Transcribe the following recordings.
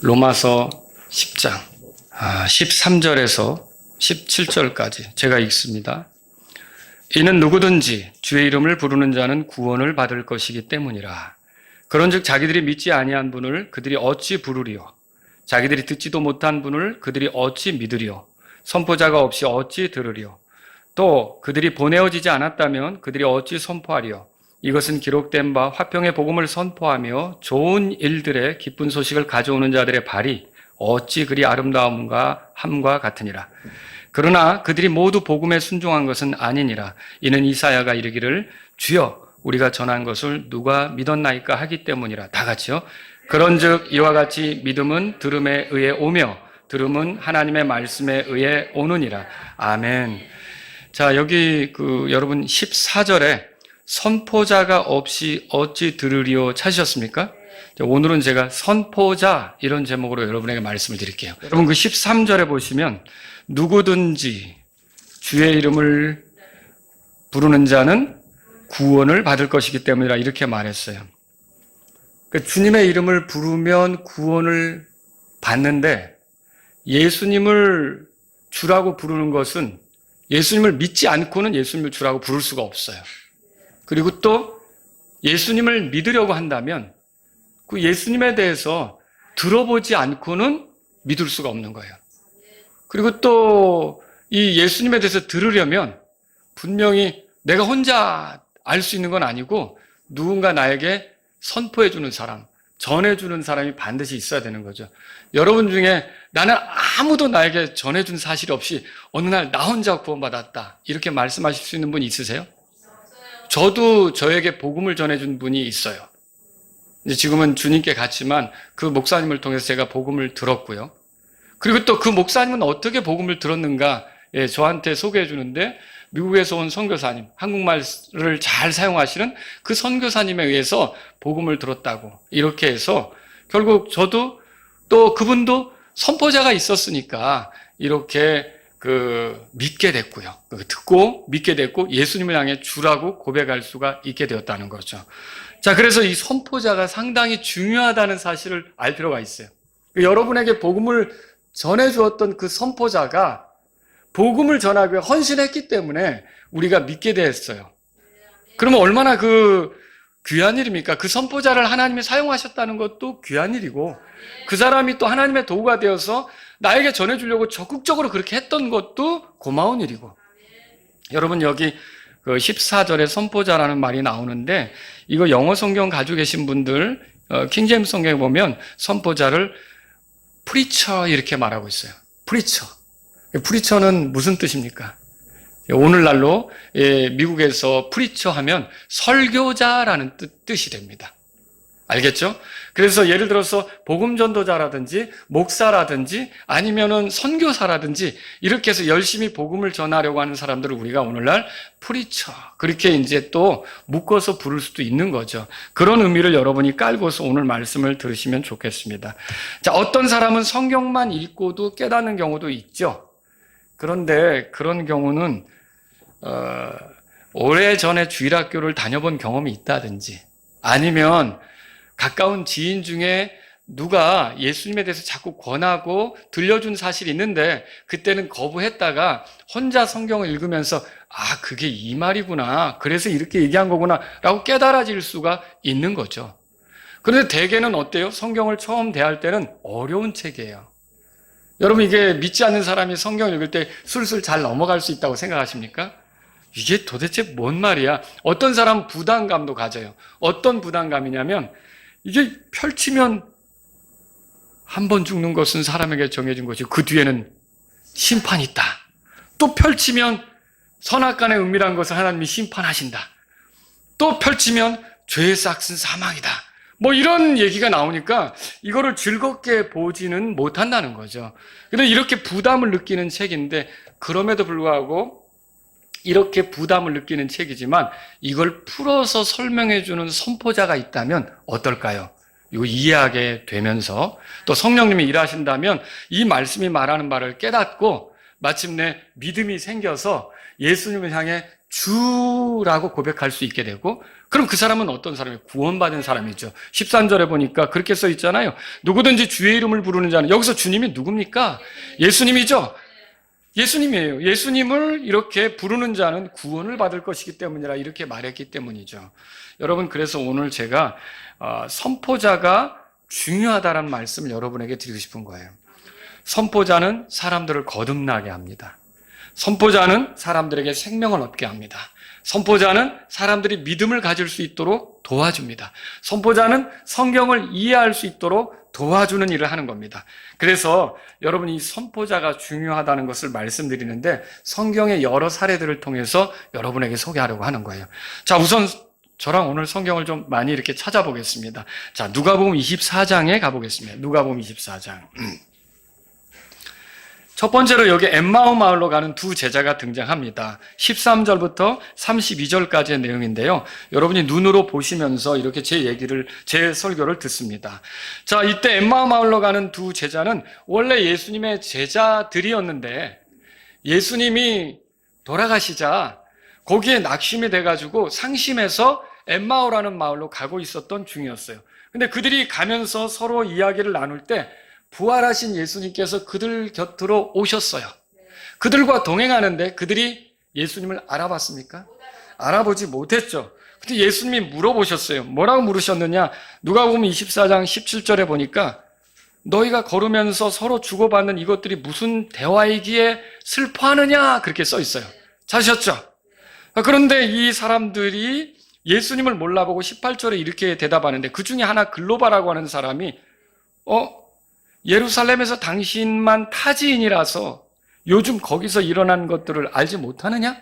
로마서 10장 13절에서 17절까지 제가 읽습니다. 이는 누구든지 주의 이름을 부르는 자는 구원을 받을 것이기 때문이라. 그런즉 자기들이 믿지 아니한 분을 그들이 어찌 부르리요? 자기들이 듣지도 못한 분을 그들이 어찌 믿으리요? 선포자가 없이 어찌 들으리요? 또 그들이 보내어지지 않았다면 그들이 어찌 선포하리요? 이것은 기록된 바 화평의 복음을 선포하며 좋은 일들의 기쁜 소식을 가져오는 자들의 발이 어찌 그리 아름다움과 함과 같으니라. 그러나 그들이 모두 복음에 순종한 것은 아니니라. 이는 이사야가 이르기를 주여 우리가 전한 것을 누가 믿었나이까 하기 때문이라. 다 같이요. 그런즉 이와 같이 믿음은 들음에 의해 오며 들음은 하나님의 말씀에 의해 오느니라. 아멘. 자, 여기 여러분 14절에 선포자가 없이 어찌 들으리요 찾으셨습니까? 오늘은 제가 선포자 이런 제목으로 여러분에게 말씀을 드릴게요. 여러분 그 13절에 보시면 누구든지 주의 이름을 부르는 자는 구원을 받을 것이기 때문이라 이렇게 말했어요. 그러니까 주님의 이름을 부르면 구원을 받는데 예수님을 주라고 부르는 것은 예수님을 믿지 않고는 예수님을 주라고 부를 수가 없어요. 그리고 또 예수님을 믿으려고 한다면 그 예수님에 대해서 들어보지 않고는 믿을 수가 없는 거예요. 그리고 또 이 예수님에 대해서 들으려면 분명히 내가 혼자 알 수 있는 건 아니고 누군가 나에게 선포해주는 사람, 전해주는 사람이 반드시 있어야 되는 거죠. 여러분 중에 나는 아무도 나에게 전해준 사실이 없이 어느 날 나 혼자 구원받았다 이렇게 말씀하실 수 있는 분이 있으세요? 저도 저에게 복음을 전해준 분이 있어요. 이제 지금은 주님께 갔지만 그 목사님을 통해서 제가 복음을 들었고요. 그리고 또 그 목사님은 어떻게 복음을 들었는가 저한테 소개해 주는데 미국에서 온 선교사님, 한국말을 잘 사용하시는 그 선교사님에 의해서 복음을 들었다고 이렇게 해서 결국 저도 또 그분도 선포자가 있었으니까 이렇게 믿게 됐고요. 듣고 믿게 됐고 예수님을 향해 주라고 고백할 수가 있게 되었다는 거죠. 자, 그래서 이 선포자가 상당히 중요하다는 사실을 알 필요가 있어요. 여러분에게 복음을 전해주었던 그 선포자가 복음을 전하기 위해 헌신했기 때문에 우리가 믿게 됐어요. 그러면 얼마나 귀한 일입니까? 그 선포자를 하나님이 사용하셨다는 것도 귀한 일이고 그 사람이 또 하나님의 도구가 되어서 나에게 전해주려고 적극적으로 그렇게 했던 것도 고마운 일이고. 여러분 여기 14절에 선포자라는 말이 나오는데 이거 영어 성경 가지고 계신 분들 킹제임스 성경에 보면 선포자를 프리처 이렇게 말하고 있어요. 프리처. 프리처는 무슨 뜻입니까? 오늘날로 미국에서 프리처 하면 설교자라는 뜻이 됩니다. 알겠죠? 그래서 예를 들어서 복음 전도자라든지 목사라든지 아니면은 선교사라든지 이렇게 해서 열심히 복음을 전하려고 하는 사람들을 우리가 오늘날 프리처 그렇게 이제 또 묶어서 부를 수도 있는 거죠. 그런 의미를 여러분이 깔고서 오늘 말씀을 들으시면 좋겠습니다. 자, 어떤 사람은 성경만 읽고도 깨닫는 경우도 있죠. 그런데 그런 경우는 오래전에 주일학교를 다녀본 경험이 있다든지 아니면 가까운 지인 중에 누가 예수님에 대해서 자꾸 권하고 들려준 사실이 있는데 그때는 거부했다가 혼자 성경을 읽으면서 그게 이 말이구나. 그래서 이렇게 얘기한 거구나 라고 깨달아질 수가 있는 거죠. 그런데 대개는 어때요? 성경을 처음 대할 때는 어려운 책이에요. 여러분 이게 믿지 않는 사람이 성경을 읽을 때 술술 잘 넘어갈 수 있다고 생각하십니까? 이게 도대체 뭔 말이야? 어떤 사람은 부담감도 가져요. 어떤 부담감이냐면 이게 펼치면 한 번 죽는 것은 사람에게 정해진 것이고 그 뒤에는 심판이 있다. 또 펼치면 선악간의 은밀한 것을 하나님이 심판하신다. 또 펼치면 죄의 싹은 사망이다. 뭐 이런 얘기가 나오니까 이거를 즐겁게 보지는 못한다는 거죠. 그런데 이렇게 부담을 느끼는 책인데 그럼에도 불구하고 이렇게 부담을 느끼는 책이지만 이걸 풀어서 설명해주는 선포자가 있다면 어떨까요? 이거 이해하게 되면서 또 성령님이 일하신다면 이 말씀이 말하는 바를 깨닫고 마침내 믿음이 생겨서 예수님을 향해 주라고 고백할 수 있게 되고, 그럼 그 사람은 어떤 사람이에요? 구원받은 사람이죠. 13절에 보니까 그렇게 써 있잖아요. 누구든지 주의 이름을 부르는 자는, 여기서 주님이 누굽니까? 예수님이죠. 예수님이에요. 예수님을 이렇게 부르는 자는 구원을 받을 것이기 때문이라 이렇게 말했기 때문이죠. 여러분, 그래서 오늘 제가 선포자가 중요하다는 말씀을 여러분에게 드리고 싶은 거예요. 선포자는 사람들을 거듭나게 합니다. 선포자는 사람들에게 생명을 얻게 합니다. 선포자는 사람들이 믿음을 가질 수 있도록 도와줍니다. 선포자는 성경을 이해할 수 있도록 도와주는 일을 하는 겁니다. 그래서 여러분, 이 선포자가 중요하다는 것을 말씀드리는데 성경의 여러 사례들을 통해서 여러분에게 소개하려고 하는 거예요. 자, 우선 저랑 오늘 성경을 좀 많이 이렇게 찾아보겠습니다. 자, 누가복음 24장에 가보겠습니다. 누가복음 24장. 첫 번째로 여기 엠마오 마을로 가는 두 제자가 등장합니다. 13절부터 32절까지의 내용인데요. 여러분이 눈으로 보시면서 이렇게 제 설교를 듣습니다. 자, 이때 엠마오 마을로 가는 두 제자는 원래 예수님의 제자들이었는데 예수님이 돌아가시자 거기에 낙심이 돼가지고 상심해서 엠마오라는 마을로 가고 있었던 중이었어요. 근데 그들이 가면서 서로 이야기를 나눌 때 부활하신 예수님께서 그들 곁으로 오셨어요. 그들과 동행하는데 그들이 예수님을 알아봤습니까? 알아보지 못했죠. 근데 예수님이 물어보셨어요. 뭐라고 물으셨느냐? 누가복음 24장 17절에 보니까 너희가 걸으면서 서로 주고받는 이것들이 무슨 대화이기에 슬퍼하느냐? 그렇게 써 있어요. 찾으셨죠? 그런데 이 사람들이 예수님을 몰라보고 18절에 이렇게 대답하는데 그 중에 하나 글로바라고 하는 사람이 예루살렘에서 당신만 타지인이라서 요즘 거기서 일어난 것들을 알지 못하느냐?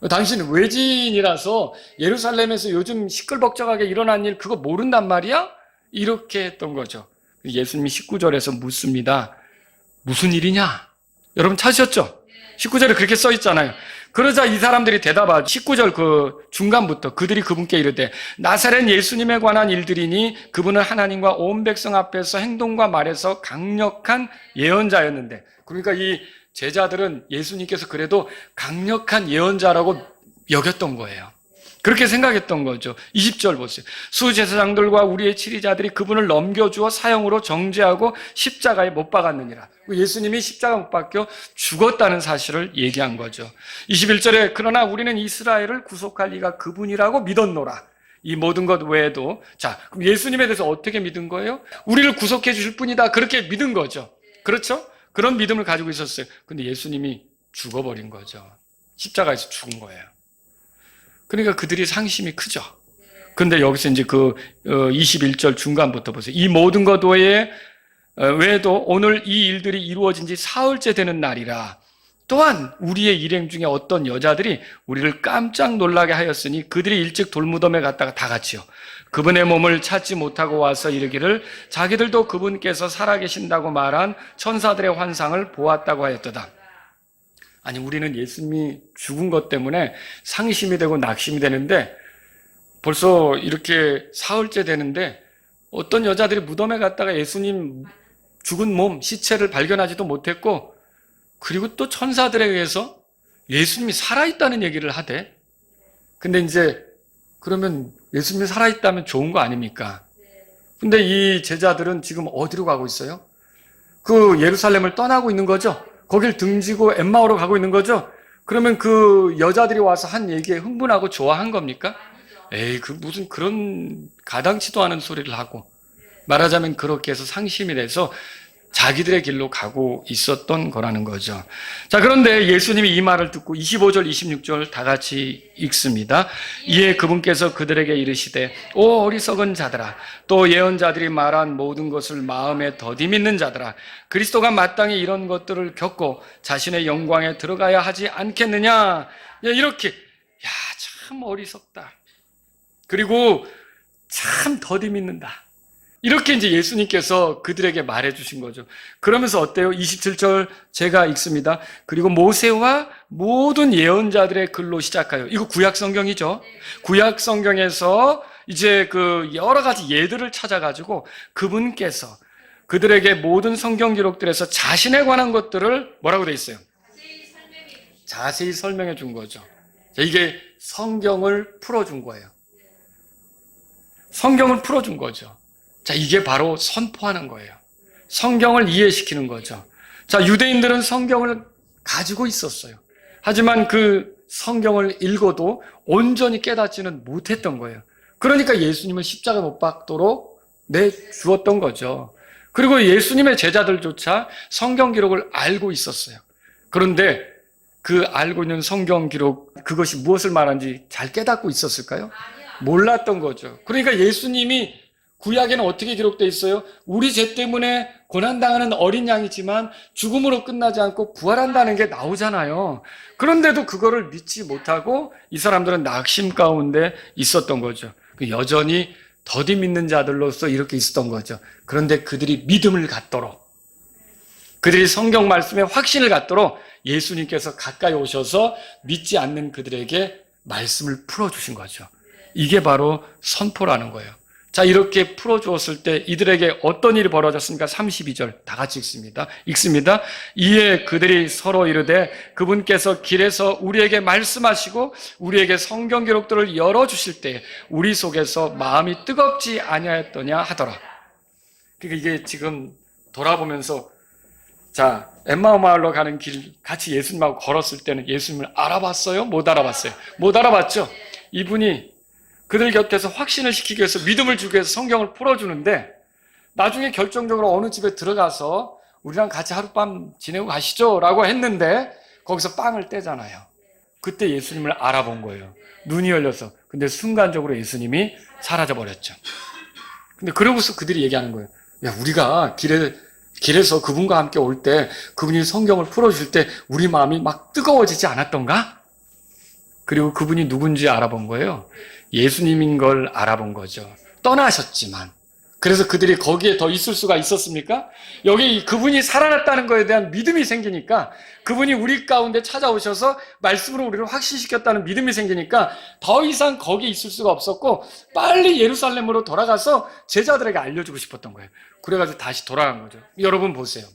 당신은 외지인이라서 예루살렘에서 요즘 시끌벅적하게 일어난 일 그거 모른단 말이야? 이렇게 했던 거죠. 예수님이 19절에서 묻습니다. 무슨 일이냐? 여러분 찾으셨죠? 19절에 그렇게 써 있잖아요. 그러자 이 사람들이 대답하죠. 19절 그 중간부터 그들이 그분께 이르되 나사렛 예수님에 관한 일들이니 그분은 하나님과 온 백성 앞에서 행동과 말에서 강력한 예언자였는데, 그러니까 이 제자들은 예수님께서 그래도 강력한 예언자라고 여겼던 거예요. 그렇게 생각했던 거죠. 20절 보세요. 수제사장들과 우리의 치리자들이 그분을 넘겨주어 사형으로 정죄하고 십자가에 못 박았느니라. 예수님이 십자가 못 박혀 죽었다는 사실을 얘기한 거죠. 21절에 그러나 우리는 이스라엘을 구속할 이가 그분이라고 믿었노라. 이 모든 것 외에도, 자, 그럼 예수님에 대해서 어떻게 믿은 거예요? 우리를 구속해 주실 분이다. 그렇게 믿은 거죠. 그렇죠? 그런 믿음을 가지고 있었어요. 근데 예수님이 죽어버린 거죠. 십자가에서 죽은 거예요. 그러니까 그들이 상심이 크죠. 근데 여기서 이제 21절 중간부터 보세요. 이 모든 것 외에도 오늘 이 일들이 이루어진 지 사흘째 되는 날이라. 또한 우리의 일행 중에 어떤 여자들이 우리를 깜짝 놀라게 하였으니 그들이 일찍 돌무덤에 갔다가 다 같이요. 그분의 몸을 찾지 못하고 와서 이르기를 자기들도 그분께서 살아계신다고 말한 천사들의 환상을 보았다고 하였도다. 아니, 우리는 예수님이 죽은 것 때문에 상심이 되고 낙심이 되는데 벌써 이렇게 사흘째 되는데 어떤 여자들이 무덤에 갔다가 예수님 죽은 몸, 시체를 발견하지도 못했고, 그리고 또 천사들에 의해서 예수님이 살아있다는 얘기를 하대. 근데 이제 그러면 예수님이 살아있다면 좋은 거 아닙니까? 근데 이 제자들은 지금 어디로 가고 있어요? 그 예루살렘을 떠나고 있는 거죠? 거길 등지고 엠마오로 가고 있는 거죠? 그러면 그 여자들이 와서 한 얘기에 흥분하고 좋아한 겁니까? 에이, 무슨 그런 가당치도 않은 소리를 하고, 말하자면 그렇게 해서 상심이 돼서 자기들의 길로 가고 있었던 거라는 거죠. 자, 그런데 예수님이 이 말을 듣고 25절, 26절 다 같이 읽습니다. 이에 그분께서 그들에게 이르시되 오 어리석은 자들아, 또 예언자들이 말한 모든 것을 마음에 더디 믿는 자들아, 그리스도가 마땅히 이런 것들을 겪고 자신의 영광에 들어가야 하지 않겠느냐. 이렇게, 참 어리석다. 그리고 참 더디 믿는다. 이렇게 이제 예수님께서 그들에게 말해 주신 거죠. 그러면서 어때요? 27절 제가 읽습니다. 그리고 모세와 모든 예언자들의 글로 시작하여, 이거 구약 성경이죠. 구약 성경에서 이제 그 여러 가지 예들을 찾아가지고 그분께서 그들에게 모든 성경 기록들에서 자신에 관한 것들을 뭐라고 돼 있어요? 자세히 설명해 준 거죠. 자, 이게 성경을 풀어준 거예요. 성경을 풀어준 거죠. 자, 이게 바로 선포하는 거예요. 성경을 이해시키는 거죠. 자, 유대인들은 성경을 가지고 있었어요. 하지만 그 성경을 읽어도 온전히 깨닫지는 못했던 거예요. 그러니까 예수님은 십자가 못 박도록 내주었던 거죠. 그리고 예수님의 제자들조차 성경 기록을 알고 있었어요. 그런데 그 알고 있는 성경 기록, 그것이 무엇을 말하는지 잘 깨닫고 있었을까요? 몰랐던 거죠. 그러니까 예수님이 구약에는 어떻게 기록되어 있어요? 우리 죄 때문에 고난당하는 어린 양이지만 죽음으로 끝나지 않고 부활한다는 게 나오잖아요. 그런데도 그거를 믿지 못하고 이 사람들은 낙심 가운데 있었던 거죠. 여전히 더디 믿는 자들로서 이렇게 있었던 거죠. 그런데 그들이 믿음을 갖도록, 그들이 성경 말씀에 확신을 갖도록 예수님께서 가까이 오셔서 믿지 않는 그들에게 말씀을 풀어주신 거죠. 이게 바로 선포라는 거예요. 자, 이렇게 풀어주었을 때 이들에게 어떤 일이 벌어졌습니까? 32절 다 같이 읽습니다. 이에 그들이 서로 이르되 그분께서 길에서 우리에게 말씀하시고 우리에게 성경 기록들을 열어주실 때 우리 속에서 마음이 뜨겁지 아니하였더냐 하더라. 그러니까 이게 지금 돌아보면서, 자, 엠마오 마을로 가는 길 같이 예수님하고 걸었을 때는 예수님을 알아봤어요? 못 알아봤어요? 못 알아봤죠? 이분이 그들 곁에서 확신을 시키기 위해서, 믿음을 주기 위해서 성경을 풀어주는데 나중에 결정적으로 어느 집에 들어가서 우리랑 같이 하룻밤 지내고 가시죠 라고 했는데 거기서 빵을 떼잖아요. 그때 예수님을 알아본 거예요. 눈이 열려서. 근데 순간적으로 예수님이 사라져버렸죠. 근데 그러고서 그들이 얘기하는 거예요. 야, 우리가 길에서 그분과 함께 올 때 그분이 성경을 풀어줄 때 우리 마음이 막 뜨거워지지 않았던가? 그리고 그분이 누군지 알아본 거예요. 예수님인 걸 알아본 거죠. 떠나셨지만. 그래서 그들이 거기에 더 있을 수가 있었습니까? 여기 그분이 살아났다는 것에 대한 믿음이 생기니까, 그분이 우리 가운데 찾아오셔서 말씀으로 우리를 확신시켰다는 믿음이 생기니까 더 이상 거기에 있을 수가 없었고 빨리 예루살렘으로 돌아가서 제자들에게 알려주고 싶었던 거예요. 그래가지고 다시 돌아간 거죠. 여러분 보세요.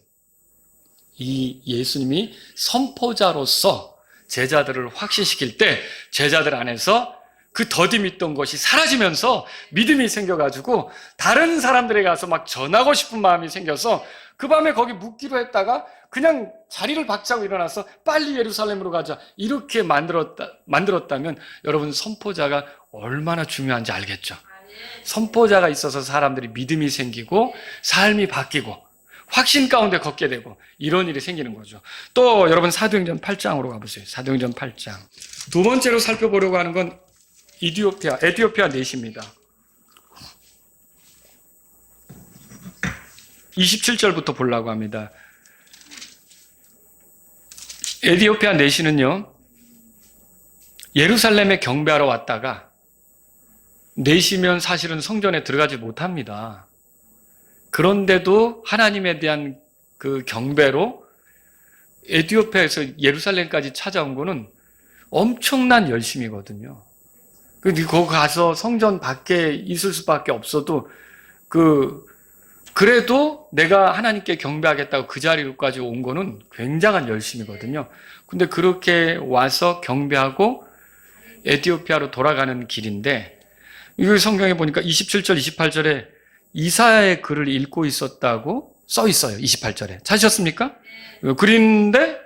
이 예수님이 선포자로서 제자들을 확신시킬 때 제자들 안에서 그 더디 믿던 것이 사라지면서 믿음이 생겨가지고 다른 사람들에게 가서 막 전하고 싶은 마음이 생겨서 그 밤에 거기 묵기로 했다가 그냥 자리를 박차고 일어나서 빨리 예루살렘으로 가자 이렇게 만들었다면 여러분, 선포자가 얼마나 중요한지 알겠죠? 선포자가 있어서 사람들이 믿음이 생기고 삶이 바뀌고 확신 가운데 걷게 되고 이런 일이 생기는 거죠. 또 여러분, 사도행전 8장으로 가보세요. 사도행전 8장. 두 번째로 살펴보려고 하는 건 에티오피아 넷입니다. 27절부터 보려고 합니다. 에티오피아 넷이는요, 예루살렘에 경배하러 왔다가 넷이면 사실은 성전에 들어가지 못합니다. 그런데도 하나님에 대한 그 경배로 에티오피아에서 예루살렘까지 찾아온 거는 엄청난 열심이거든요. 거기 가서 성전 밖에 있을 수밖에 없어도 그래도 내가 하나님께 경배하겠다고 그 자리로까지 온 거는 굉장한 열심이거든요. 근데 그렇게 와서 경배하고 에티오피아로 돌아가는 길인데, 이 성경에 보니까 27절, 28절에 이사야의 글을 읽고 있었다고 써 있어요. 28절에. 찾으셨습니까? 그런데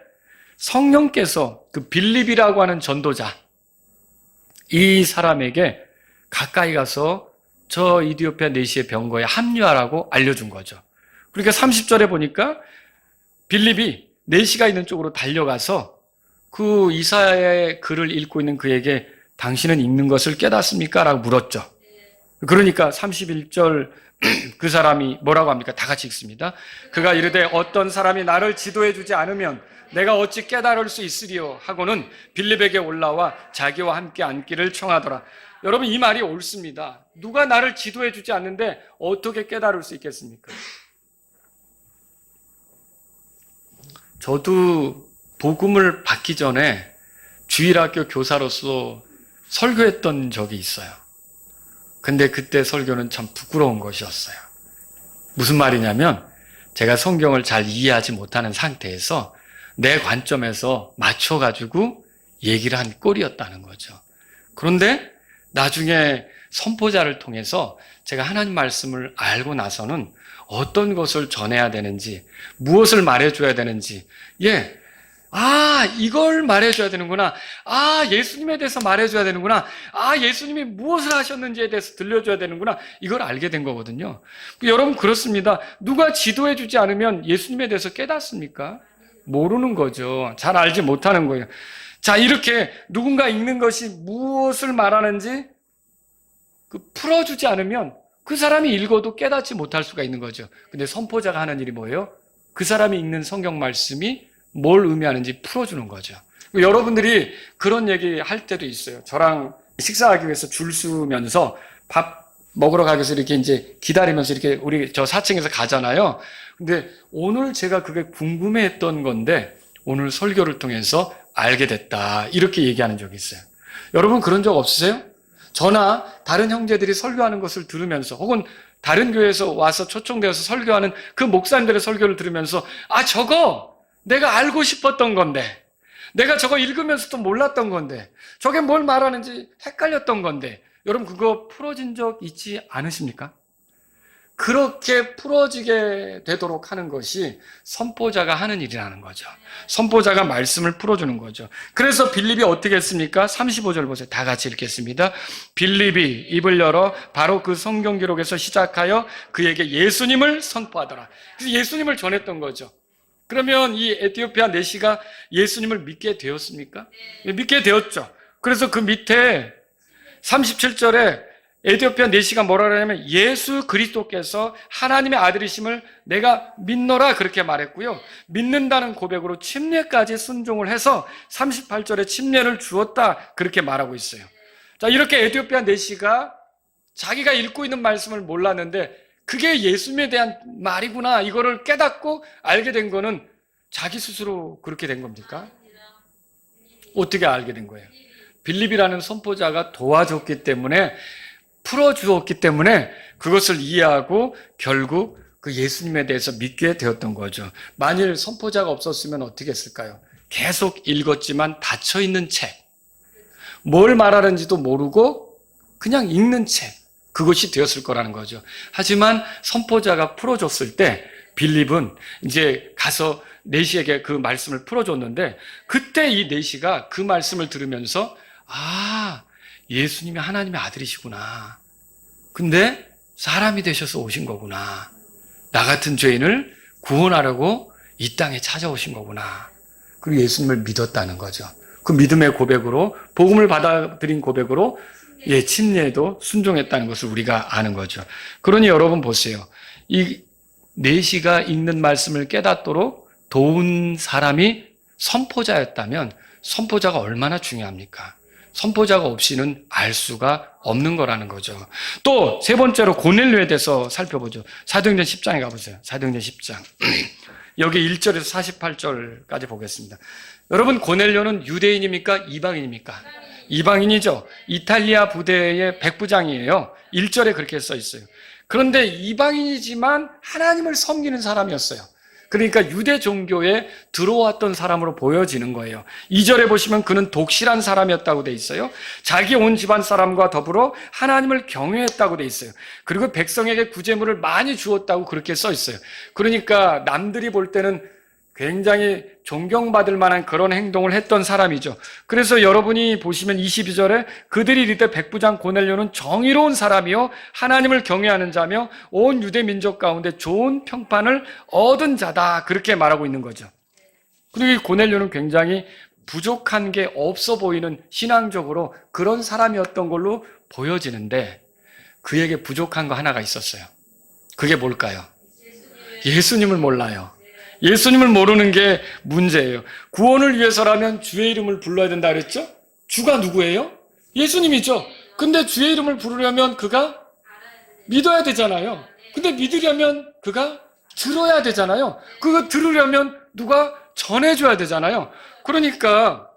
성령께서 그 빌립이라고 하는 전도자, 이 사람에게 가까이 가서 저 이디오피아 넷시의 병거에 합류하라고 알려준 거죠. 그러니까 30절에 보니까 빌립이 넷시가 있는 쪽으로 달려가서 그 이사야의 글을 읽고 있는 그에게 당신은 읽는 것을 깨닫습니까? 라고 물었죠. 그러니까 31절 그 사람이 뭐라고 합니까? 다 같이 읽습니다. 그가 이르되 어떤 사람이 나를 지도해 주지 않으면 내가 어찌 깨달을 수 있으리요 하고는 빌립에게 올라와 자기와 함께 앉기를 청하더라. 여러분, 이 말이 옳습니다. 누가 나를 지도해 주지 않는데 어떻게 깨달을 수 있겠습니까? 저도 복음을 받기 전에 주일학교 교사로서 설교했던 적이 있어요. 근데 그때 설교는 참 부끄러운 것이었어요. 무슨 말이냐면 제가 성경을 잘 이해하지 못하는 상태에서 내 관점에서 맞춰가지고 얘기를 한 꼴이었다는 거죠. 그런데 나중에 선포자를 통해서 제가 하나님 말씀을 알고 나서는 어떤 것을 전해야 되는지, 무엇을 말해줘야 되는지, 이걸 말해줘야 되는구나. 예수님에 대해서 말해줘야 되는구나. 예수님이 무엇을 하셨는지에 대해서 들려줘야 되는구나. 이걸 알게 된 거거든요. 여러분, 그렇습니다. 누가 지도해주지 않으면 예수님에 대해서 깨닫습니까? 모르는 거죠. 잘 알지 못하는 거예요. 자, 이렇게 누군가 읽는 것이 무엇을 말하는지 풀어주지 않으면 그 사람이 읽어도 깨닫지 못할 수가 있는 거죠. 근데 선포자가 하는 일이 뭐예요? 그 사람이 읽는 성경 말씀이 뭘 의미하는지 풀어주는 거죠. 여러분들이 그런 얘기 할 때도 있어요. 저랑 식사하기 위해서 줄 서면서 밥 먹으러 가기 위해서 이렇게 이제 기다리면서 이렇게 우리 저 4층에서 가잖아요. 근데 오늘 제가 그게 궁금해 했던 건데 오늘 설교를 통해서 알게 됐다. 이렇게 얘기하는 적이 있어요. 여러분 그런 적 없으세요? 저나 다른 형제들이 설교하는 것을 들으면서 혹은 다른 교회에서 와서 초청되어서 설교하는 그 목사님들의 설교를 들으면서 저거 내가 알고 싶었던 건데, 내가 저거 읽으면서도 몰랐던 건데, 저게 뭘 말하는지 헷갈렸던 건데, 여러분 그거 풀어진 적 있지 않으십니까? 그렇게 풀어지게 되도록 하는 것이 선포자가 하는 일이라는 거죠. 선포자가 말씀을 풀어주는 거죠. 그래서 빌립이 어떻게 했습니까? 35절 보세요. 다 같이 읽겠습니다. 빌립이 입을 열어 바로 그 성경 기록에서 시작하여 그에게 예수님을 선포하더라. 그래서 예수님을 전했던 거죠. 그러면 이 에티오피아 내시가 예수님을 믿게 되었습니까? 믿게 되었죠. 그래서 그 밑에 37절에 에티오피아 내시가 뭐라 그러냐면 예수 그리스도께서 하나님의 아들이심을 내가 믿노라 그렇게 말했고요. 믿는다는 고백으로 침례까지 순종을 해서 38절에 침례를 주었다 그렇게 말하고 있어요. 자, 이렇게 에티오피아 내시가 자기가 읽고 있는 말씀을 몰랐는데 그게 예수님에 대한 말이구나 이거를 깨닫고 알게 된 거는 자기 스스로 그렇게 된 겁니까? 어떻게 알게 된 거예요? 빌립이라는 선포자가 도와줬기 때문에 풀어주었기 때문에 그것을 이해하고 결국 그 예수님에 대해서 믿게 되었던 거죠. 만일 선포자가 없었으면 어떻게 했을까요? 계속 읽었지만 닫혀있는 책, 뭘 말하는지도 모르고 그냥 읽는 책, 그것이 되었을 거라는 거죠. 하지만 선포자가 풀어줬을 때 빌립은 이제 가서 내시에게 그 말씀을 풀어줬는데 그때 이 내시가 그 말씀을 들으면서 예수님이 하나님의 아들이시구나. 근데 사람이 되셔서 오신 거구나. 나 같은 죄인을 구원하려고 이 땅에 찾아오신 거구나. 그리고 예수님을 믿었다는 거죠. 그 믿음의 고백으로, 복음을 받아들인 고백으로 침례에도 순종했다는 것을 우리가 아는 거죠. 그러니 여러분 보세요. 이 내시가 읽는 말씀을 깨닫도록 도운 사람이 선포자였다면 선포자가 얼마나 중요합니까? 선포자가 없이는 알 수가 없는 거라는 거죠. 또 세 번째로 고넬료에 대해서 살펴보죠. 사도행전 10장에 가보세요. 사도행전 10장. 여기 1절에서 48절까지 보겠습니다. 여러분 고넬료는 유대인입니까? 이방인입니까? 이방인이죠. 이탈리아 부대의 백부장이에요. 1절에 그렇게 써 있어요. 그런데 이방인이지만 하나님을 섬기는 사람이었어요. 그러니까 유대 종교에 들어왔던 사람으로 보여지는 거예요. 2절에 보시면 그는 독실한 사람이었다고 돼 있어요. 자기 온 집안 사람과 더불어 하나님을 경외했다고 돼 있어요. 그리고 백성에게 구제물을 많이 주었다고 그렇게 써 있어요. 그러니까 남들이 볼 때는 굉장히 존경받을 만한 그런 행동을 했던 사람이죠. 그래서 여러분이 보시면 22절에 그들이 이르되 백부장 고넬료는 정의로운 사람이요 하나님을 경외하는 자며 온 유대 민족 가운데 좋은 평판을 얻은 자다 그렇게 말하고 있는 거죠. 그리고 이 고넬료는 굉장히 부족한 게 없어 보이는 신앙적으로 그런 사람이었던 걸로 보여지는데 그에게 부족한 거 하나가 있었어요. 그게 뭘까요? 예수님을 몰라요. 예수님을 모르는 게 문제예요. 구원을 위해서라면 주의 이름을 불러야 된다 그랬죠? 주가 누구예요? 예수님이죠. 근데 주의 이름을 부르려면 그가 믿어야 되잖아요. 근데 믿으려면 그가 들어야 되잖아요. 그거 들으려면 누가 전해줘야 되잖아요. 그러니까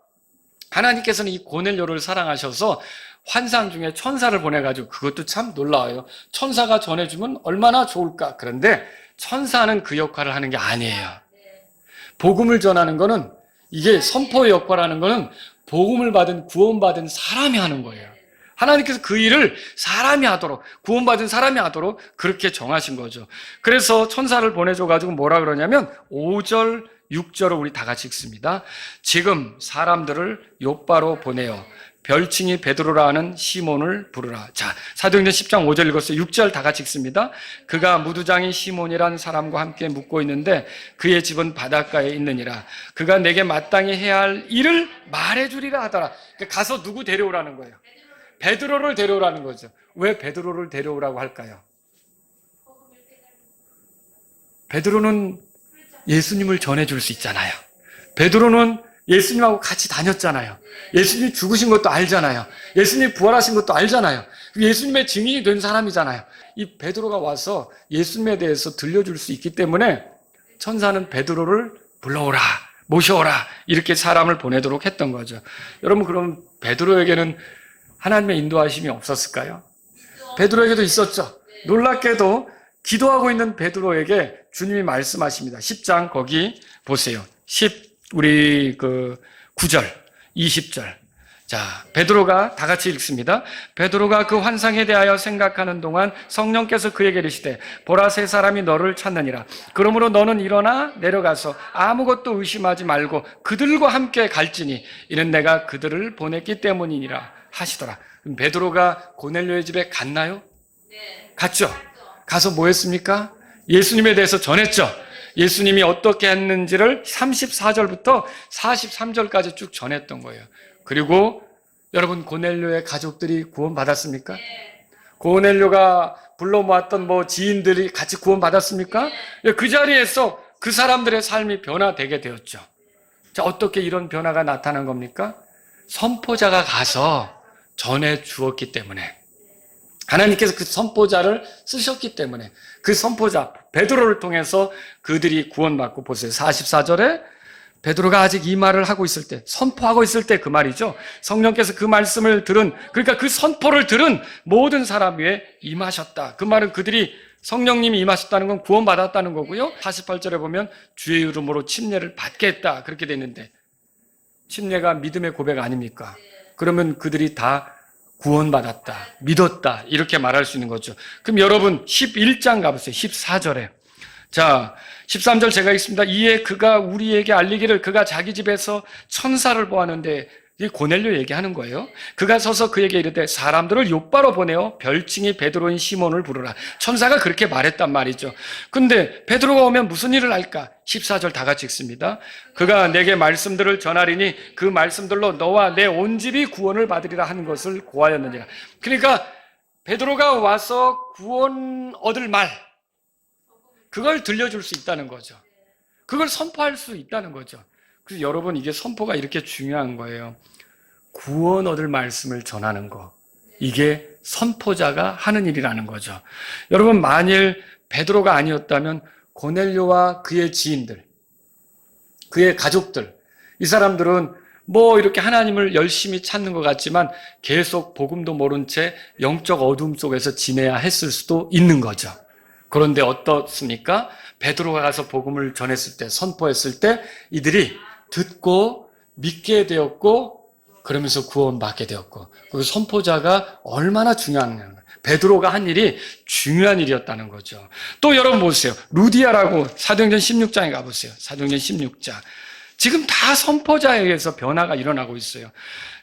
하나님께서는 이 고넬료를 사랑하셔서 환상 중에 천사를 보내가지고 그것도 참 놀라워요. 천사가 전해주면 얼마나 좋을까. 그런데 천사는 그 역할을 하는 게 아니에요. 복음을 전하는 거는 이게 선포의 역할을 하는 거는 복음을 받은 구원받은 사람이 하는 거예요. 하나님께서 그 일을 사람이 하도록, 구원받은 사람이 하도록 그렇게 정하신 거죠. 그래서 천사를 보내줘가지고 뭐라 그러냐면 5절, 6절을 우리 다 같이 읽습니다. 지금 사람들을 요바로 보내어 별칭이 베드로라 하는 시몬을 부르라. 자, 사도행전 10장 5절 읽었어요. 6절 다 같이 읽습니다. 그가 무두장인 시몬이라는 사람과 함께 묵고 있는데 그의 집은 바닷가에 있느니라. 그가 내게 마땅히 해야 할 일을 말해주리라 하더라. 그러니까 가서 누구 데려오라는 거예요? 베드로를 데려오라는 거죠. 왜 베드로를 데려오라고 할까요? 베드로는 예수님을 전해줄 수 있잖아요. 베드로는 예수님하고 같이 다녔잖아요. 예수님이 죽으신 것도 알잖아요. 예수님이 부활하신 것도 알잖아요. 예수님의 증인이 된 사람이잖아요. 이 베드로가 와서 예수님에 대해서 들려줄 수 있기 때문에 천사는 베드로를 불러오라, 모셔오라 이렇게 사람을 보내도록 했던 거죠. 여러분, 그럼 베드로에게는 하나님의 인도하심이 없었을까요? 베드로에게도 있었죠. 놀랍게도 기도하고 있는 베드로에게 주님이 말씀하십니다. 10장 거기 보세요. 9절, 20절. 자, 베드로가 다 같이 읽습니다. 베드로가 그 환상에 대하여 생각하는 동안 성령께서 그에게 이르시되 보라 세 사람이 너를 찾느니라. 그러므로 너는 일어나 내려가서 아무것도 의심하지 말고 그들과 함께 갈지니 이는 내가 그들을 보냈기 때문이니라 하시더라. 그럼 베드로가 고넬료의 집에 갔나요? 네. 갔죠. 가서 뭐 했습니까? 예수님에 대해서 전했죠. 예수님이 어떻게 했는지를 34절부터 43절까지 쭉 전했던 거예요. 그리고 여러분, 고넬료의 가족들이 구원받았습니까? 고넬료가 불러 모았던 지인들이 같이 구원받았습니까? 그 자리에서 그 사람들의 삶이 변화되게 되었죠. 자, 어떻게 이런 변화가 나타난 겁니까? 선포자가 가서 전해 주었기 때문에, 하나님께서 그 선포자를 쓰셨기 때문에, 그 선포자 베드로를 통해서 그들이 구원받고, 보세요. 44절에 베드로가 아직 이 말을 하고 있을 때, 선포하고 있을 때 그 말이죠. 성령께서 그 말씀을 들은, 그러니까 그 선포를 들은 모든 사람 위에 임하셨다. 그 말은 그들이 성령님이 임하셨다는 건 구원받았다는 거고요. 48절에 보면 주의 이름으로 침례를 받게 했다. 그렇게 돼 있는데, 침례가 믿음의 고백 아닙니까? 그러면 그들이 다 구원받았다, 믿었다 이렇게 말할 수 있는 거죠. 그럼 여러분 11장 가보세요. 14절에. 자, 13절 제가 읽습니다. 이에 그가 우리에게 알리기를 그가 자기 집에서 천사를 보았는데, 이 고넬료 얘기하는 거예요. 그가 서서 그에게 이르되 사람들을 요바로 보내어 별칭이 베드로인 시몬을 부르라. 천사가 그렇게 말했단 말이죠. 근데 베드로가 오면 무슨 일을 할까? 14절 다 같이 읽습니다. 그가 내게 말씀들을 전하리니 그 말씀들로 너와 내 온 집이 구원을 받으리라 한 것을 고하였느니라. 그러니까 베드로가 와서 구원 얻을 말, 그걸 들려줄 수 있다는 거죠. 그걸 선포할 수 있다는 거죠. 그래서 여러분, 이게 선포가 이렇게 중요한 거예요. 구원 얻을 말씀을 전하는 거, 이게 선포자가 하는 일이라는 거죠. 여러분, 만일 베드로가 아니었다면 고넬료와 그의 지인들, 그의 가족들, 이 사람들은 이렇게 하나님을 열심히 찾는 것 같지만 계속 복음도 모른 채 영적 어둠 속에서 지내야 했을 수도 있는 거죠. 그런데 어떻습니까? 베드로가 가서 복음을 전했을 때, 선포했을 때 이들이 듣고 믿게 되었고, 그러면서 구원받게 되었고, 그 선포자가 얼마나 중요한, 베드로가 한 일이 중요한 일이었다는 거죠. 또 여러분 보세요. 루디아라고 사도행전 16장에 가보세요. 사도행전 16장. 지금 다 선포자에 의해서 변화가 일어나고 있어요.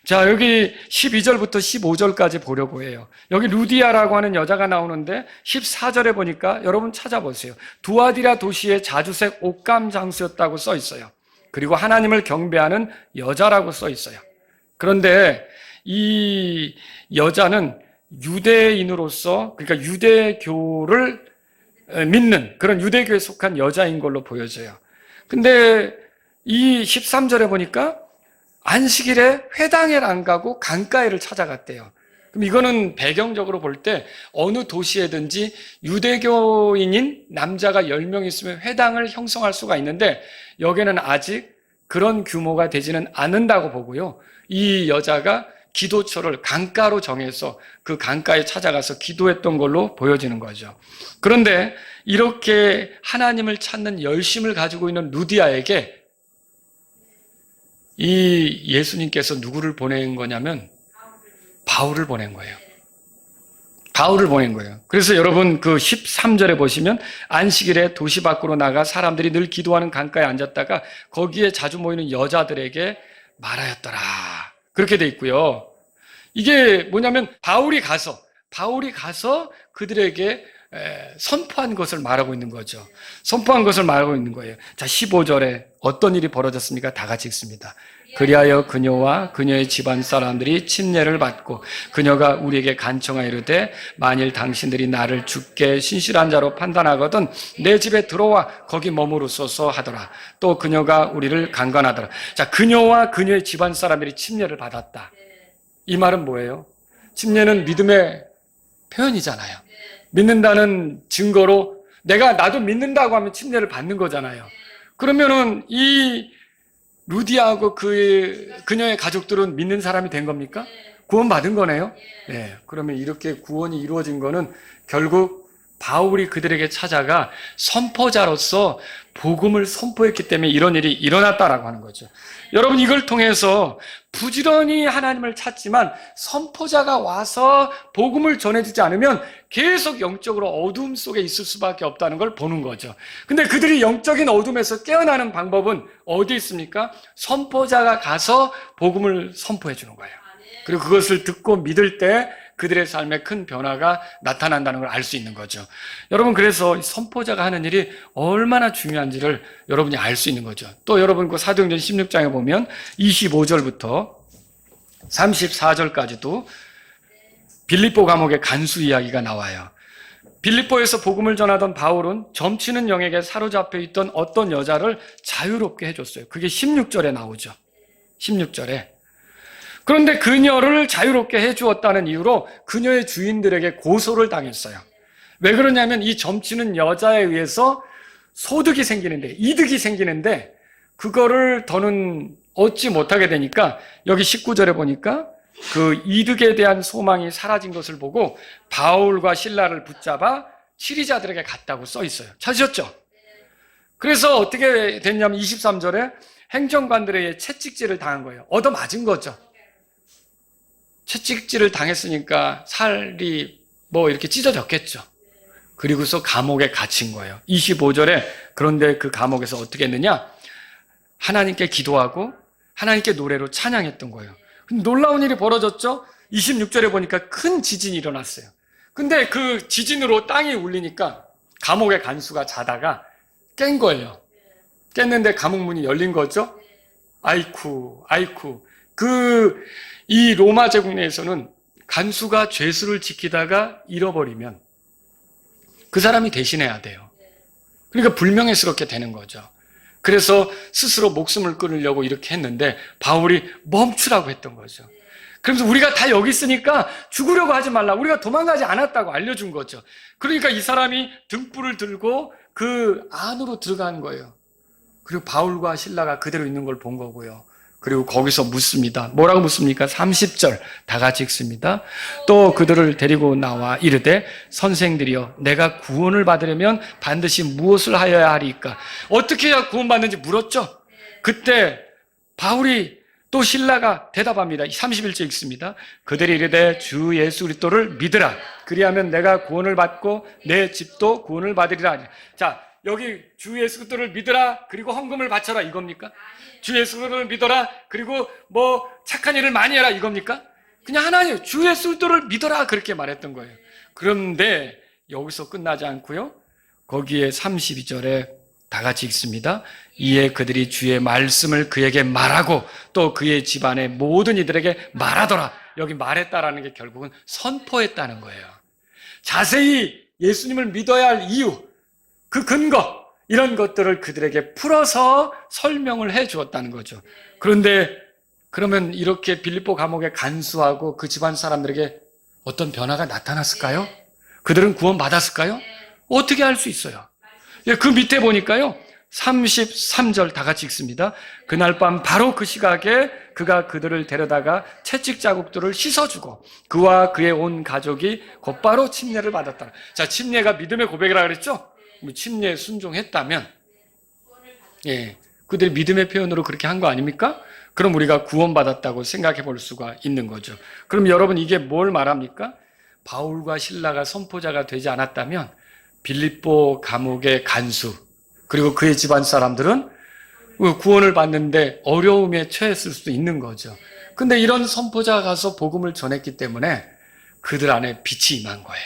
자, 여기 12절부터 15절까지 보려고 해요. 여기 루디아라고 하는 여자가 나오는데 14절에 보니까 여러분 찾아보세요. 두아디라 도시의 자주색 옷감 장수였다고 써 있어요. 그리고 하나님을 경배하는 여자라고 써 있어요. 그런데 이 여자는 유대인으로서, 그러니까 유대교를 믿는 그런 유대교에 속한 여자인 걸로 보여져요. 근데 이 13절에 보니까 안식일에 회당에 안 가고 강가에를 찾아갔대요. 그럼 이거는 배경적으로 볼 때 어느 도시에든지 유대교인인 남자가 10명 있으면 회당을 형성할 수가 있는데, 여기는 아직 그런 규모가 되지는 않는다고 보고요. 이 여자가 기도처를 강가로 정해서 그 강가에 찾아가서 기도했던 걸로 보여지는 거죠. 그런데 이렇게 하나님을 찾는 열심을 가지고 있는 루디아에게 이 예수님께서 누구를 보낸 거냐면 바울을 보낸 거예요. 바울을 보낸 거예요. 그래서 여러분 그 13절에 보시면 안식일에 도시 밖으로 나가 사람들이 늘 기도하는 강가에 앉았다가 거기에 자주 모이는 여자들에게 말하였더라. 그렇게 돼 있고요. 이게 뭐냐면 바울이 가서 그들에게 선포한 것을 말하고 있는 거죠. 선포한 것을 말하고 있는 거예요. 자, 15절에 어떤 일이 벌어졌습니까? 다 같이 읽습니다. 그리하여 그녀와 그녀의 집안 사람들이 침례를 받고 그녀가 우리에게 간청하여 이르되 만일 당신들이 나를 죽게 신실한 자로 판단하거든 내 집에 들어와 거기 머무르소서 하더라. 또 그녀가 우리를 강간하더라. 자, 그녀와 그녀의 집안 사람들이 침례를 받았다. 이 말은 뭐예요? 침례는 믿음의 표현이잖아요. 믿는다는 증거로 나도 믿는다고 하면 침례를 받는 거잖아요. 그러면은 이 루디아하고 그녀의 가족들은 믿는 사람이 된 겁니까? 구원받은 거네요? 네. 그러면 이렇게 구원이 이루어진 거는 결국 바울이 그들에게 찾아가 선포자로서 복음을 선포했기 때문에 이런 일이 일어났다라고 하는 거죠. 여러분, 이걸 통해서 부지런히 하나님을 찾지만 선포자가 와서 복음을 전해주지 않으면 계속 영적으로 어둠 속에 있을 수밖에 없다는 걸 보는 거죠. 근데 그들이 영적인 어둠에서 깨어나는 방법은 어디 있습니까? 선포자가 가서 복음을 선포해 주는 거예요. 그리고 그것을 듣고 믿을 때 그들의 삶에 큰 변화가 나타난다는 걸 알 수 있는 거죠. 여러분, 그래서 선포자가 하는 일이 얼마나 중요한지를 여러분이 알 수 있는 거죠. 또 여러분 그 사도행전 16장에 보면 25절부터 34절까지도 빌립보 감옥의 간수 이야기가 나와요. 빌립보에서 복음을 전하던 바울은 점치는 영에게 사로잡혀 있던 어떤 여자를 자유롭게 해줬어요. 그게 16절에 나오죠. 16절에. 그런데 그녀를 자유롭게 해주었다는 이유로 그녀의 주인들에게 고소를 당했어요. 왜 그러냐면 이 점치는 여자에 의해서 소득이 생기는데, 이득이 생기는데 그거를 더는 얻지 못하게 되니까 여기 19절에 보니까 그 이득에 대한 소망이 사라진 것을 보고 바울과 실라를 붙잡아 치리자들에게 갔다고 써 있어요. 찾으셨죠? 그래서 어떻게 됐냐면 23절에 행정관들의 채찍질을 당한 거예요. 얻어맞은 거죠. 채찍질을 당했으니까 살이 이렇게 찢어졌겠죠. 그리고서 감옥에 갇힌 거예요. 25절에 그런데 그 감옥에서 어떻게 했느냐? 하나님께 기도하고 하나님께 노래로 찬양했던 거예요. 놀라운 일이 벌어졌죠? 26절에 보니까 큰 지진이 일어났어요. 근데 그 지진으로 땅이 울리니까 감옥의 간수가 자다가 깬 거예요. 깼는데 감옥 문이 열린 거죠? 아이쿠. 이 로마 제국 내에서는 간수가 죄수를 지키다가 잃어버리면 그 사람이 대신해야 돼요. 그러니까 불명예스럽게 되는 거죠. 그래서 스스로 목숨을 끊으려고 이렇게 했는데 바울이 멈추라고 했던 거죠. 그러면서 우리가 다 여기 있으니까 죽으려고 하지 말라. 우리가 도망가지 않았다고 알려준 거죠. 그러니까 이 사람이 등불을 들고 그 안으로 들어간 거예요. 그리고 바울과 실라가 그대로 있는 걸 본 거고요. 그리고 거기서 묻습니다. 뭐라고 묻습니까? 30절 다 같이 읽습니다. 또 그들을 데리고 나와 이르되 선생들이여 내가 구원을 받으려면 반드시 무엇을 하여야 하리까? 어떻게 해야 구원받는지 물었죠. 그때 바울이 또 실라가 대답합니다. 31절 읽습니다. 그들이 이르되 주 예수 그리스도를 믿으라. 그리하면 내가 구원을 받고 내 집도 구원을 받으리라. 자, 여기 주 예수 그리스도를 믿으라 그리고 헌금을 바쳐라 이겁니까? 주 예수 그리스도를 믿어라 그리고 착한 일을 많이 해라 이겁니까? 그냥 하나님 주 예수 그리스도를 믿어라 그렇게 말했던 거예요. 그런데 여기서 끝나지 않고요. 거기에 32절에 다 같이 읽습니다. 이에 그들이 주의 말씀을 그에게 말하고 또 그의 집안의 모든 이들에게 말하더라. 여기 말했다라는 게 결국은 선포했다는 거예요. 자세히 예수님을 믿어야 할 이유, 그 근거, 이런 것들을 그들에게 풀어서 설명을 해 주었다는 거죠. 그런데 그러면 이렇게 빌립보 감옥에 간수하고 그 집안 사람들에게 어떤 변화가 나타났을까요? 그들은 구원받았을까요? 어떻게 할 수 있어요? 그 밑에 보니까요. 33절 다 같이 읽습니다. 그날 밤 바로 그 시각에 그가 그들을 데려다가 채찍 자국들을 씻어주고 그와 그의 온 가족이 곧바로 침례를 받았다. 자, 침례가 믿음의 고백이라고 그랬죠? 침례에 순종했다면 그들이 믿음의 표현으로 그렇게 한 거 아닙니까? 그럼 우리가 구원받았다고 생각해 볼 수가 있는 거죠. 그럼 여러분 이게 뭘 말합니까? 바울과 실라가 선포자가 되지 않았다면 빌립보 감옥의 간수 그리고 그의 집안 사람들은 구원을 받는데 어려움에 처했을 수도 있는 거죠. 근데 이런 선포자가 가서 복음을 전했기 때문에 그들 안에 빛이 임한 거예요.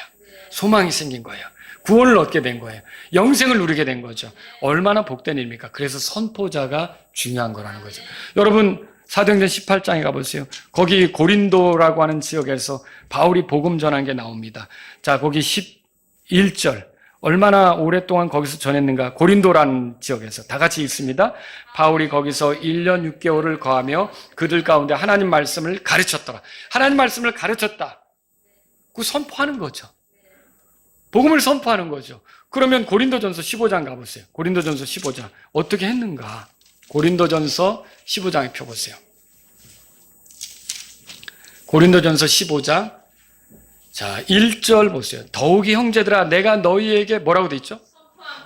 소망이 생긴 거예요. 구원을 얻게 된 거예요. 영생을 누리게 된 거죠. 얼마나 복된 일입니까? 그래서 선포자가 중요한 거라는 거죠. 여러분 사도행전 18장에 가보세요. 거기 고린도라고 하는 지역에서 바울이 복음 전한 게 나옵니다. 자, 거기 11절 얼마나 오랫동안 거기서 전했는가. 고린도라는 지역에서 다 같이 읽습니다. 바울이 거기서 1년 6개월을 거하며 그들 가운데 하나님 말씀을 가르쳤더라. 하나님 말씀을 가르쳤다. 그 선포하는 거죠. 복음을 선포하는 거죠. 그러면 고린도전서 15장 가보세요. 고린도전서 15장 어떻게 했는가. 고린도전서 15장에 펴보세요. 고린도전서 15장 자 1절 보세요. 더욱이 형제들아 내가 너희에게 뭐라고 돼 있죠?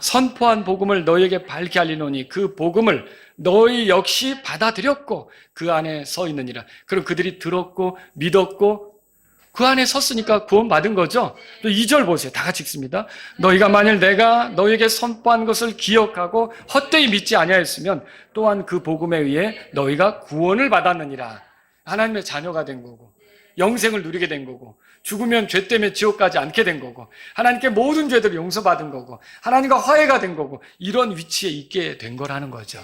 선포한 복음을 너희에게 밝게 알리노니 그 복음을 너희 역시 받아들였고 그 안에 서 있느니라. 그럼 그들이 들었고 믿었고 그 안에 섰으니까 구원받은 거죠. 2절 보세요. 다 같이 읽습니다. 너희가 만일 내가 너희에게 선포한 것을 기억하고 헛되이 믿지 아니하였으면 또한 그 복음에 의해 너희가 구원을 받았느니라. 하나님의 자녀가 된 거고 영생을 누리게 된 거고 죽으면 죄 때문에 지옥 가지 않게 된 거고 하나님께 모든 죄들을 용서받은 거고 하나님과 화해가 된 거고 이런 위치에 있게 된 거라는 거죠.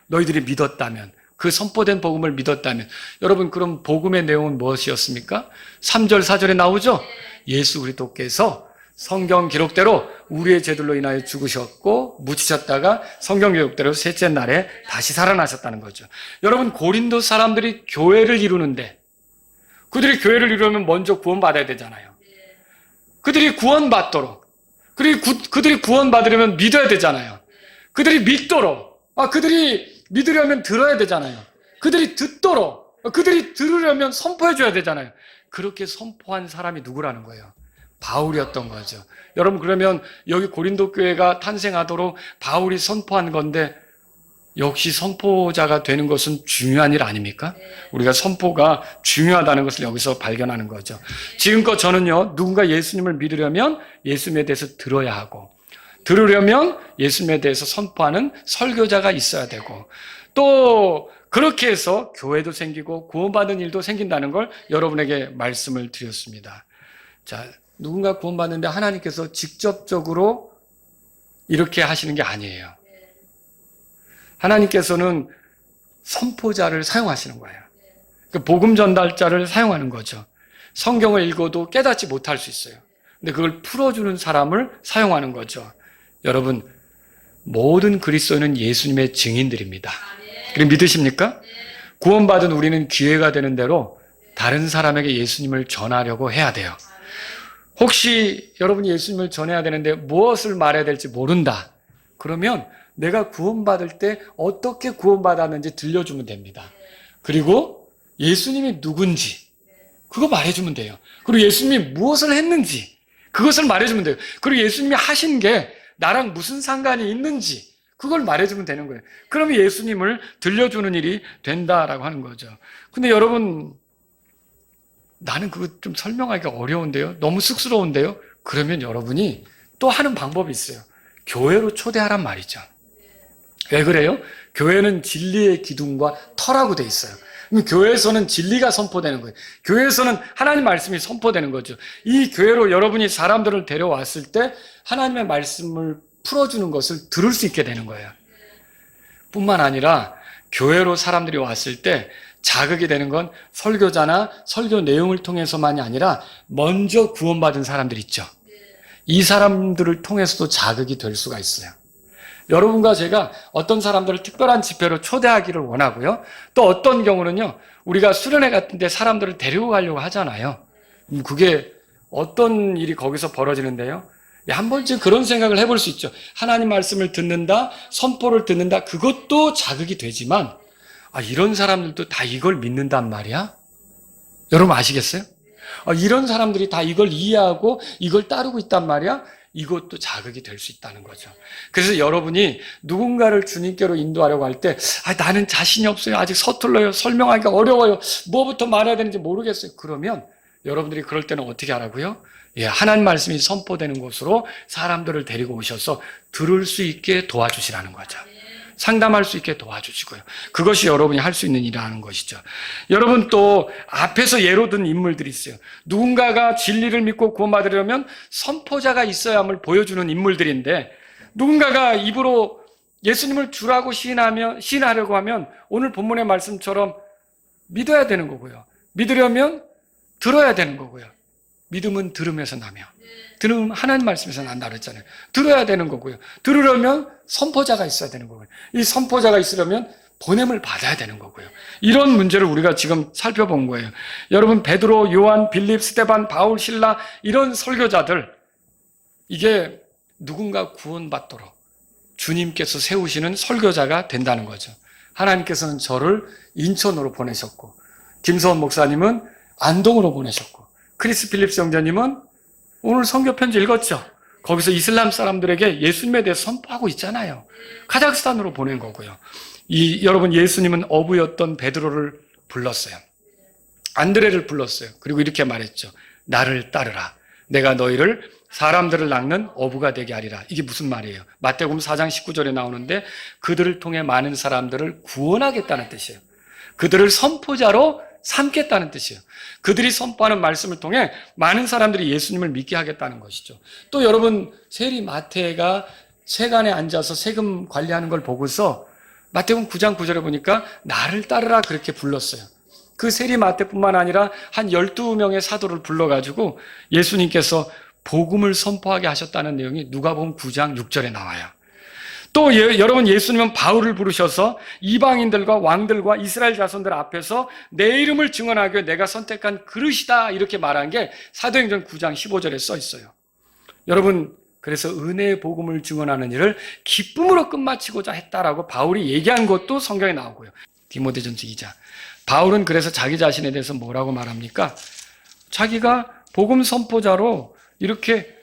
너희들이 믿었다면 그 선포된 복음을 믿었다면 여러분 그럼 복음의 내용은 무엇이었습니까? 3절 4절에 나오죠. 예수 그리스도께서 성경 기록대로 우리의 죄들로 인하여 죽으셨고 묻히셨다가 성경 기록대로 셋째 날에 다시 살아나셨다는 거죠. 여러분 고린도 사람들이 교회를 이루는데 그들이 교회를 이루려면 먼저 구원받아야 되잖아요. 그들이 구원받도록 그들이 구원받으려면 믿어야 되잖아요. 그들이 믿도록 그들이 믿으려면 들어야 되잖아요. 그들이 듣도록 그들이 들으려면 선포해 줘야 되잖아요. 그렇게 선포한 사람이 누구라는 거예요? 바울이었던 거죠. 여러분 그러면 여기 고린도 교회가 탄생하도록 바울이 선포한 건데 역시 선포자가 되는 것은 중요한 일 아닙니까? 우리가 선포가 중요하다는 것을 여기서 발견하는 거죠. 지금껏 저는요 누군가 예수님을 믿으려면 예수님에 대해서 들어야 하고 들으려면 예수님에 대해서 선포하는 설교자가 있어야 되고 또 그렇게 해서 교회도 생기고 구원받는 일도 생긴다는 걸 여러분에게 말씀을 드렸습니다. 자, 누군가 구원받는데 하나님께서 직접적으로 이렇게 하시는 게 아니에요. 하나님께서는 선포자를 사용하시는 거예요. 복음 전달자를 사용하는 거죠. 성경을 읽어도 깨닫지 못할 수 있어요. 근데 그걸 풀어주는 사람을 사용하는 거죠. 여러분 모든 그리스도인은 예수님의 증인들입니다. 그럼 믿으십니까? 구원받은 우리는 기회가 되는 대로 다른 사람에게 예수님을 전하려고 해야 돼요. 혹시 여러분이 예수님을 전해야 되는데 무엇을 말해야 될지 모른다. 그러면 내가 구원받을 때 어떻게 구원받았는지 들려주면 됩니다. 그리고 예수님이 누군지 그거 말해주면 돼요. 그리고 예수님이 무엇을 했는지 그것을 말해주면 돼요. 그리고 예수님이 하신 게 나랑 무슨 상관이 있는지 그걸 말해주면 되는 거예요. 그러면 예수님을 들려주는 일이 된다라고 하는 거죠. 근데 여러분 나는 그거 좀 설명하기가 어려운데요. 너무 쑥스러운데요. 그러면 여러분이 또 하는 방법이 있어요. 교회로 초대하란 말이죠. 왜 그래요? 교회는 진리의 기둥과 터라고 돼 있어요. 그럼 교회에서는 진리가 선포되는 거예요. 교회에서는 하나님 말씀이 선포되는 거죠. 이 교회로 여러분이 사람들을 데려왔을 때 하나님의 말씀을 풀어주는 것을 들을 수 있게 되는 거예요. 뿐만 아니라 교회로 사람들이 왔을 때 자극이 되는 건 설교자나 설교 내용을 통해서만이 아니라 먼저 구원받은 사람들 있죠. 이 사람들을 통해서도 자극이 될 수가 있어요. 여러분과 제가 어떤 사람들을 특별한 집회로 초대하기를 원하고요. 또 어떤 경우는요. 우리가 수련회 같은 데 사람들을 데리고 가려고 하잖아요. 그게 어떤 일이 거기서 벌어지는데요. 한 번쯤 그런 생각을 해볼 수 있죠. 하나님 말씀을 듣는다, 선포를 듣는다. 그것도 자극이 되지만 이런 사람들도 다 이걸 믿는단 말이야? 여러분 아시겠어요? 이런 사람들이 다 이걸 이해하고 이걸 따르고 있단 말이야? 이것도 자극이 될 수 있다는 거죠. 그래서 여러분이 누군가를 주님께로 인도하려고 할 때, 나는 자신이 없어요. 아직 서툴러요. 설명하기가 어려워요. 뭐부터 말해야 되는지 모르겠어요. 그러면 여러분들이 그럴 때는 어떻게 하라고요? 하나님 말씀이 선포되는 곳으로 사람들을 데리고 오셔서 들을 수 있게 도와주시라는 거죠. 상담할 수 있게 도와주시고요. 그것이 여러분이 할 수 있는 일이라는 것이죠. 여러분 또 앞에서 예로 든 인물들이 있어요. 누군가가 진리를 믿고 구원받으려면 선포자가 있어야 함을 보여주는 인물들인데, 누군가가 입으로 예수님을 주라고 시인하려고 하면 오늘 본문의 말씀처럼 믿어야 되는 거고요. 믿으려면 들어야 되는 거고요. 믿음은 들음에서 나며, 들음 하나님 말씀에서 난다 그랬잖아요. 들어야 되는 거고요. 들으려면 선포자가 있어야 되는 거고요. 이 선포자가 있으려면 보냄을 받아야 되는 거고요. 이런 문제를 우리가 지금 살펴본 거예요. 여러분, 베드로, 요한, 빌립, 스데반, 바울, 실라, 이런 설교자들, 이게 누군가 구원받도록 주님께서 세우시는 설교자가 된다는 거죠. 하나님께서는 저를 인천으로 보내셨고, 김서원 목사님은 안동으로 보내셨고, 크리스 필립스 형제님은 오늘 성교 편지 읽었죠? 거기서 이슬람 사람들에게 예수님에 대해서 선포하고 있잖아요. 카자흐스탄으로 보낸 거고요. 여러분, 예수님은 어부였던 베드로를 불렀어요. 안드레를 불렀어요. 그리고 이렇게 말했죠. 나를 따르라. 내가 너희를 사람들을 낚는 어부가 되게 하리라. 이게 무슨 말이에요? 마태복음 4장 19절에 나오는데 그들을 통해 많은 사람들을 구원하겠다는 뜻이에요. 그들을 선포자로 삼겠다는 뜻이에요. 그들이 선포하는 말씀을 통해 많은 사람들이 예수님을 믿게 하겠다는 것이죠. 또 여러분, 세리 마태가 세간에 앉아서 세금 관리하는 걸 보고서 마태복음 9장 9절에 보니까 나를 따르라 그렇게 불렀어요. 그 세리 마태뿐만 아니라 한 12명의 사도를 불러가지고 예수님께서 복음을 선포하게 하셨다는 내용이 누가복음 9장 6절에 나와요. 또 여러분, 예수님은 바울을 부르셔서 이방인들과 왕들과 이스라엘 자손들 앞에서 내 이름을 증언하기 위해 내가 선택한 그릇이다 이렇게 말한 게 사도행전 9장 15절에 써 있어요. 여러분, 그래서 은혜의 복음을 증언하는 일을 기쁨으로 끝마치고자 했다라고 바울이 얘기한 것도 성경에 나오고요. 디모데전서 2장. 바울은 그래서 자기 자신에 대해서 뭐라고 말합니까? 자기가 복음 선포자로 이렇게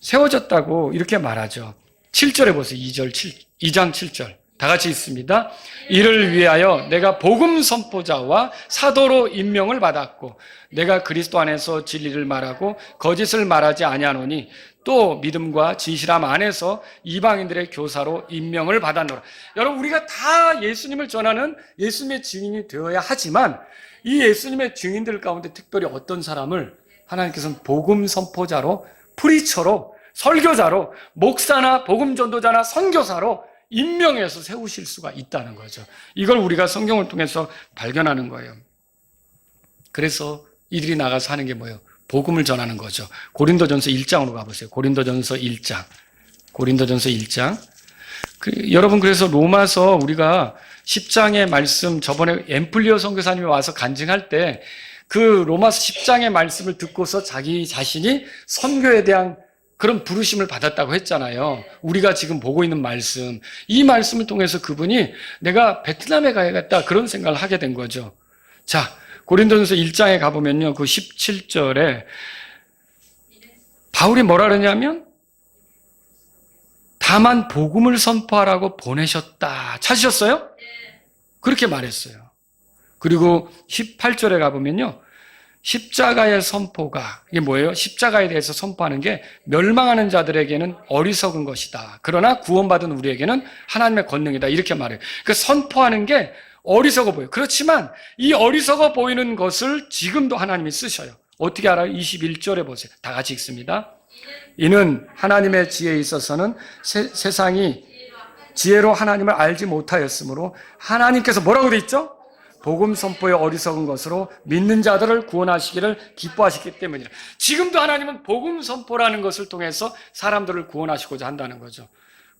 세워졌다고 이렇게 말하죠. 7절에 보세요. 2장 7절. 다 같이 있습니다. 이를 위하여 내가 복음 선포자와 사도로 임명을 받았고 내가 그리스도 안에서 진리를 말하고 거짓을 말하지 아니하노니 또 믿음과 진실함 안에서 이방인들의 교사로 임명을 받았노라. 여러분, 우리가 다 예수님을 전하는 예수님의 증인이 되어야 하지만 이 예수님의 증인들 가운데 특별히 어떤 사람을 하나님께서는 복음 선포자로, 프리처로, 설교자로, 목사나 복음 전도자나 선교사로 임명해서 세우실 수가 있다는 거죠. 이걸 우리가 성경을 통해서 발견하는 거예요. 그래서 이들이 나가서 하는 게 뭐예요? 복음을 전하는 거죠. 고린도전서 1장으로 가보세요. 고린도전서 1장. 여러분, 그래서 로마서 우리가 10장의 말씀, 저번에 앰플리오 선교사님이 와서 간증할 때 그 로마서 10장의 말씀을 듣고서 자기 자신이 선교에 대한 그런 부르심을 받았다고 했잖아요. 우리가 지금 보고 있는 말씀, 이 말씀을 통해서 그분이 내가 베트남에 가야겠다 그런 생각을 하게 된 거죠. 자, 고린도전서 1장에 가보면요, 그 17절에 바울이 뭐라 그러냐면 다만 복음을 선포하라고 보내셨다. 찾으셨어요? 그렇게 말했어요. 그리고 18절에 가보면요, 십자가의 선포가, 이게 뭐예요? 십자가에 대해서 선포하는 게 멸망하는 자들에게는 어리석은 것이다. 그러나 구원받은 우리에게는 하나님의 권능이다. 이렇게 말해요. 그 선포하는 게 어리석어 보여요. 그렇지만 이 어리석어 보이는 것을 지금도 하나님이 쓰셔요. 어떻게 알아요? 21절에 보세요. 다 같이 읽습니다. 이는 하나님의 지혜에 있어서는 세상이 지혜로 하나님을 알지 못하였으므로 하나님께서 뭐라고 돼 있죠? 복음 선포의 어리석은 것으로 믿는 자들을 구원하시기를 기뻐하시기 때문이라. 지금도 하나님은 복음 선포라는 것을 통해서 사람들을 구원하시고자 한다는 거죠.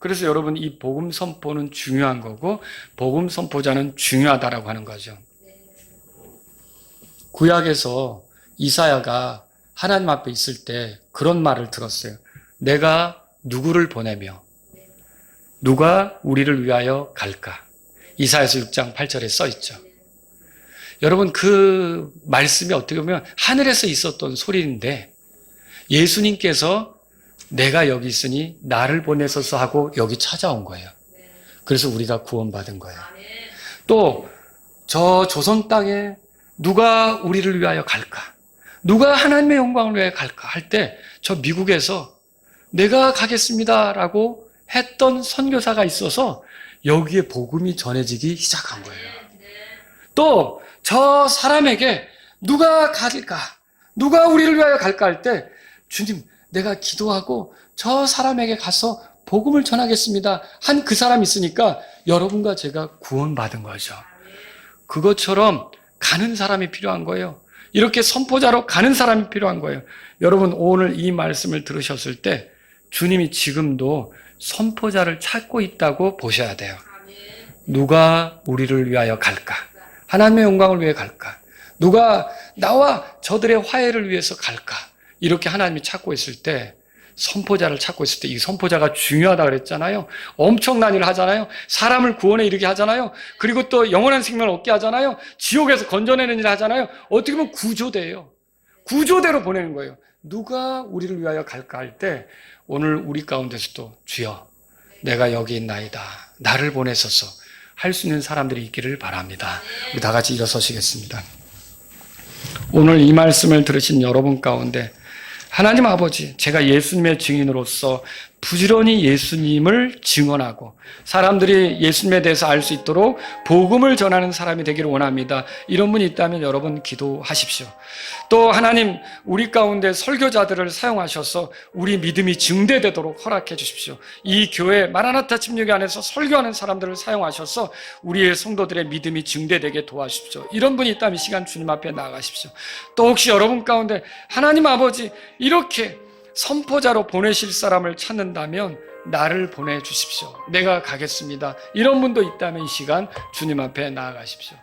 그래서 여러분, 이 복음 선포는 중요한 거고 복음 선포자는 중요하다라고 하는 거죠. 구약에서 이사야가 하나님 앞에 있을 때 그런 말을 들었어요. 내가 누구를 보내며 누가 우리를 위하여 갈까? 이사야서 6장 8절에 써 있죠. 여러분, 그 말씀이 어떻게 보면 하늘에서 있었던 소리인데 예수님께서 내가 여기 있으니 나를 보내소서 하고 여기 찾아온 거예요. 그래서 우리가 구원받은 거예요. 또 저 조선 땅에 누가 우리를 위하여 갈까? 누가 하나님의 영광을 위하여 갈까? 할 때 저 미국에서 내가 가겠습니다라고 했던 선교사가 있어서 여기에 복음이 전해지기 시작한 거예요. 또 저 사람에게 누가 갈까? 누가 우리를 위하여 갈까? 할 때 주님, 내가 기도하고 저 사람에게 가서 복음을 전하겠습니다 한 그 사람이 있으니까 여러분과 제가 구원받은 거죠. 그것처럼 가는 사람이 필요한 거예요. 이렇게 선포자로 가는 사람이 필요한 거예요. 여러분, 오늘 이 말씀을 들으셨을 때 주님이 지금도 선포자를 찾고 있다고 보셔야 돼요. 누가 우리를 위하여 갈까? 하나님의 영광을 위해 갈까? 누가 나와 저들의 화해를 위해서 갈까? 이렇게 하나님이 찾고 있을 때, 선포자를 찾고 있을 때 이 선포자가 중요하다 그랬잖아요. 엄청난 일을 하잖아요. 사람을 구원에 이르게 하잖아요. 그리고 또 영원한 생명을 얻게 하잖아요. 지옥에서 건져내는 일을 하잖아요. 어떻게 보면 구조대예요. 구조대로 보내는 거예요. 누가 우리를 위하여 갈까 할 때 오늘 우리 가운데서도 주여 내가 여기 있나이다. 나를 보내소서 할 수 있는 사람들이 있기를 바랍니다. 우리 다 같이 일어서시겠습니다. 오늘 이 말씀을 들으신 여러분 가운데 하나님 아버지, 제가 예수님의 증인으로서 부지런히 예수님을 증언하고 사람들이 예수님에 대해서 알 수 있도록 복음을 전하는 사람이 되기를 원합니다. 이런 분이 있다면 여러분 기도하십시오. 또 하나님, 우리 가운데 설교자들을 사용하셔서 우리 믿음이 증대되도록 허락해 주십시오. 이 교회 마라나타 침례교 안에서 설교하는 사람들을 사용하셔서 우리의 성도들의 믿음이 증대되게 도와주십시오. 이런 분이 있다면 이 시간 주님 앞에 나아가십시오. 또 혹시 여러분 가운데 하나님 아버지, 이렇게 선포자로 보내실 사람을 찾는다면 나를 보내주십시오. 내가 가겠습니다. 이런 분도 있다면 이 시간 주님 앞에 나아가십시오.